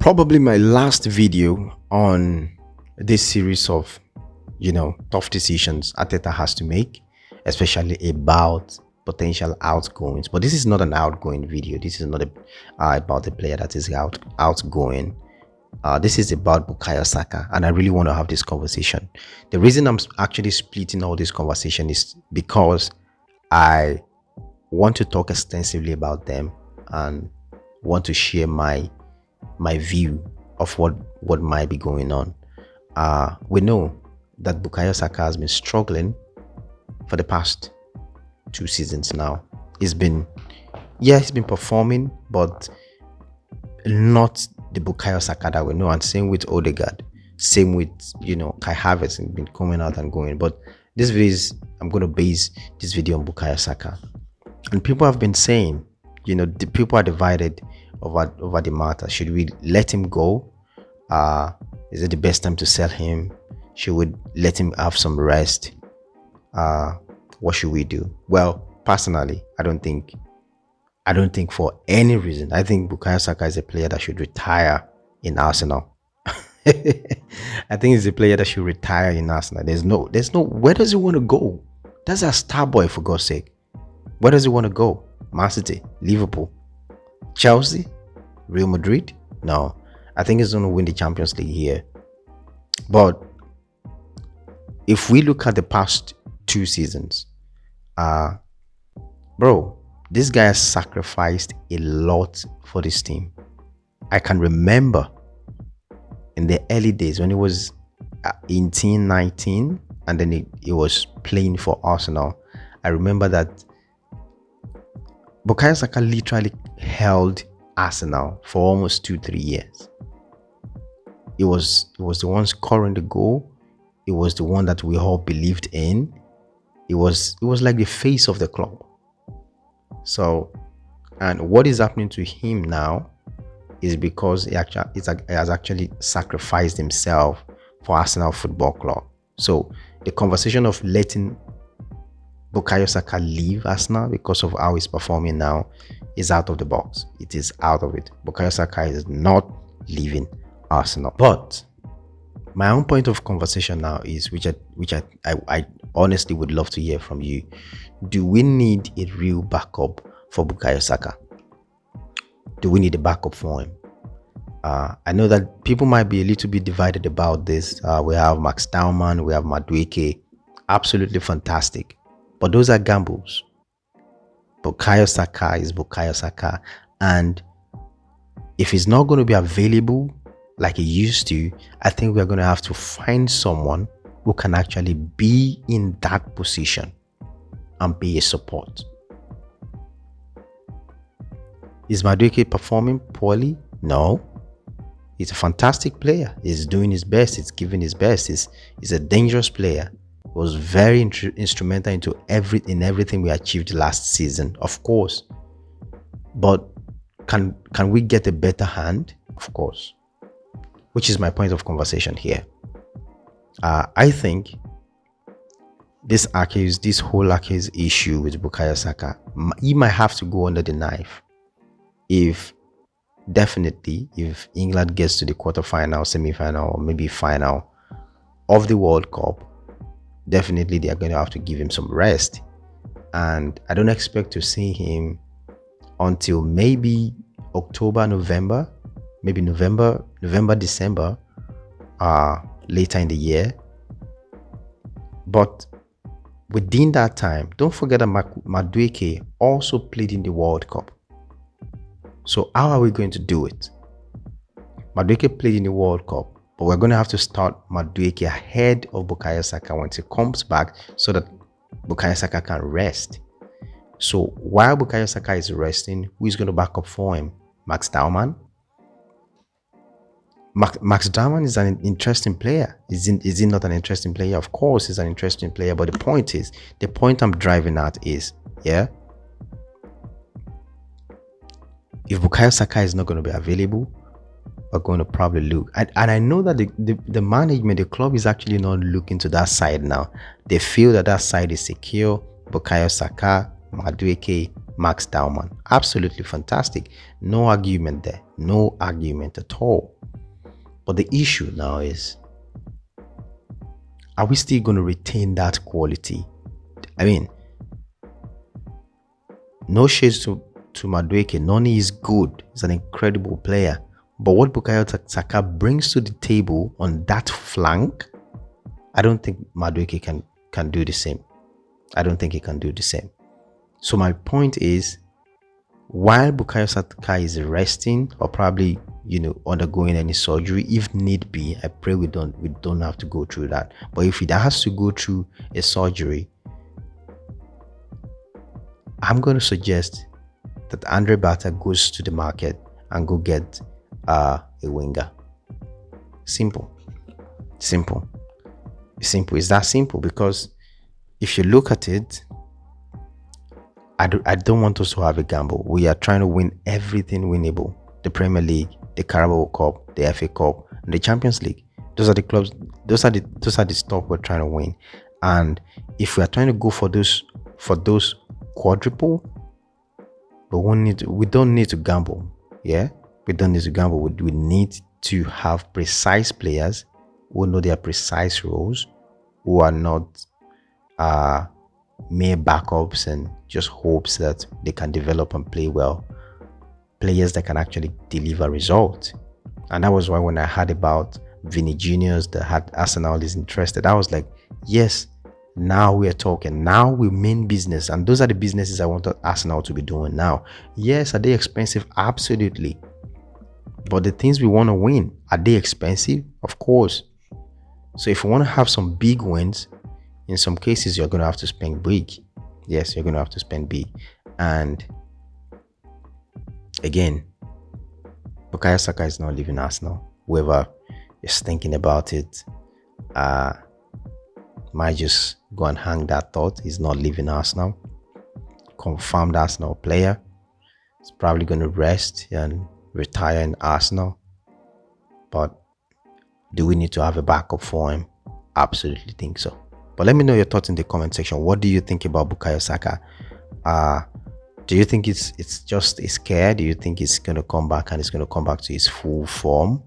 Probably my last video on this series of, tough decisions Arteta has to make, especially about potential outgoings. But this is not an outgoing video. This is not about a player that is outgoing. This is about Bukayo Saka, and I really want to have this conversation. The reason I'm actually splitting all this conversation is because I want to talk extensively about them and want to share my view of what might be going on. We know that Bukayo Saka has been struggling for the past 2 seasons now. He's been performing, but not the Bukayo Saka that we know. And same with Odegaard, same with Kai Havertz, and been coming out and going. But this video I'm going to base this video on Bukayo Saka, and people have been saying, the people are divided over the matter. Should we let him go? Is it the best time to sell him? Should we let him have some rest? What should we do? Well, personally, I don't think for any reason. I think Bukayo Saka is a player that should retire in Arsenal. I think he's a player that should retire in Arsenal. There's no. Where does he want to go? That's a star boy, for God's sake. Where does he want to go? Man City, Liverpool, Chelsea, Real Madrid? No, I think he's going to win the Champions League here. But if we look at the past 2 seasons, bro, this guy has sacrificed a lot for this team. I can remember in the early days when he was 18, 19, and then he was playing for Arsenal. I remember that Bukayo Saka literally held Arsenal for almost 2-3 years. It was the one scoring the goal. It was the one that we all believed in. It was like the face of the club. So, and what is happening to him now is because he has actually sacrificed himself for Arsenal Football Club. So the conversation of letting Bukayo Saka leave Arsenal because of how he's performing now is out of the box. It is out of it. Bukayo Saka is not leaving Arsenal. But my own point of conversation now is, which I honestly would love to hear from you. Do we need a real backup for Bukayo Saka? Do we need a backup for him? I know that people might be a little bit divided about this. We have Max Daumann, we have Madueke. Absolutely fantastic. But those are gambles. Bukayo Saka is Bukayo Saka. And if he's not going to be available like he used to, I think we're going to have to find someone who can actually be in that position and be a support. Is Madueke performing poorly? No. He's a fantastic player. He's doing his best. He's giving his best. He's a dangerous player. He was very instrumental in everything we achieved last season, of course. But can we get a better hand? Of course. Which is my point of conversation here. I think this whole Ake's issue with Bukayo Saka, he might have to go under the knife. If England gets to the quarterfinal, semi-final, or maybe final of the World Cup, definitely they are going to have to give him some rest. And I don't expect to see him until maybe October, November, maybe November, December, later in the year. But within that time, don't forget that Madueke also played in the World Cup. So how are we going to do it? Madueke played in the World Cup, but we're going to have to start Madueke ahead of Bukayo Saka once he comes back so that Bukayo Saka can rest. So while Bukayo Saka is resting, who is going to back up for him? Max Daumann? Max Daumann is an interesting player. Is he not an interesting player? Of course he's an interesting player, but the point I'm driving at is, if Bukayo Saka is not going to be available, we're going to probably look. And I know that the management, the club is actually not looking to that side now. They feel that side is secure. Bukayo Saka, Madueke, Max Dauman. Absolutely fantastic. No argument there. No argument at all. But the issue now is, are we still going to retain that quality? I mean, no shades to Madueke. Noni is good. He's an incredible player. But what Bukayo Saka brings to the table on that flank, I don't think Madueke can do the same. I don't think he can do the same. So my point is, while Bukayo Saka is resting or probably undergoing any surgery, if need be, I pray we don't have to go through that. But if he has to go through a surgery, I'm going to suggest that Andre Bata goes to the market and go get a winger. Simple. It's that simple, because if you look at it, I don't want us to have a gamble. We are trying to win everything winnable: the Premier League, the Carabao Cup, the FA Cup, and the Champions League. Those are the clubs. Those are the stuff we're trying to win. And if we are trying to go for those quadruple, but we don't need to gamble. Yeah, we don't need to gamble. We need to have precise players who know their precise roles, who are not mere backups and just hopes that they can develop and play well. Players that can actually deliver results. And that was why when I heard about Vinny Juniors that had Arsenal is interested, I was like, yes, now we are talking. Now we mean business. And those are the businesses I want Arsenal to be doing now. Yes, are they expensive? Absolutely. But the things we want to win, are they expensive? Of course. So if you want to have some big wins, in some cases, you're going to have to spend big. Yes, you're going to have to spend big. And again, Bukayo Saka is not leaving Arsenal. Whoever is thinking about it might just go and hang that thought. He's not leaving Arsenal. Confirmed Arsenal player. He's probably going to rest and retire in Arsenal. But do we need to have a backup for him? Absolutely think so. But let me know your thoughts in the comment section. What do you think about Bukayo Saka? Do you think it's just a scare? Do you think it's going to come back and it's going to come back to its full form?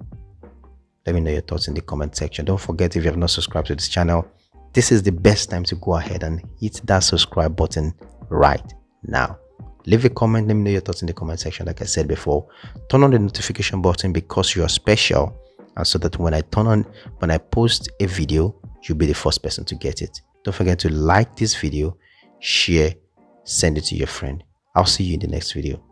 Let me know your thoughts in the comment section. Don't forget, if you have not subscribed to this channel, this is the best time to go ahead and hit that subscribe button right now. Leave a comment. Let me know your thoughts in the comment section. Like I said before, turn on the notification button because you are special, and so that when I post a video, you'll be the first person to get it. Don't forget to like this video, share, send it to your friend. I'll see you in the next video.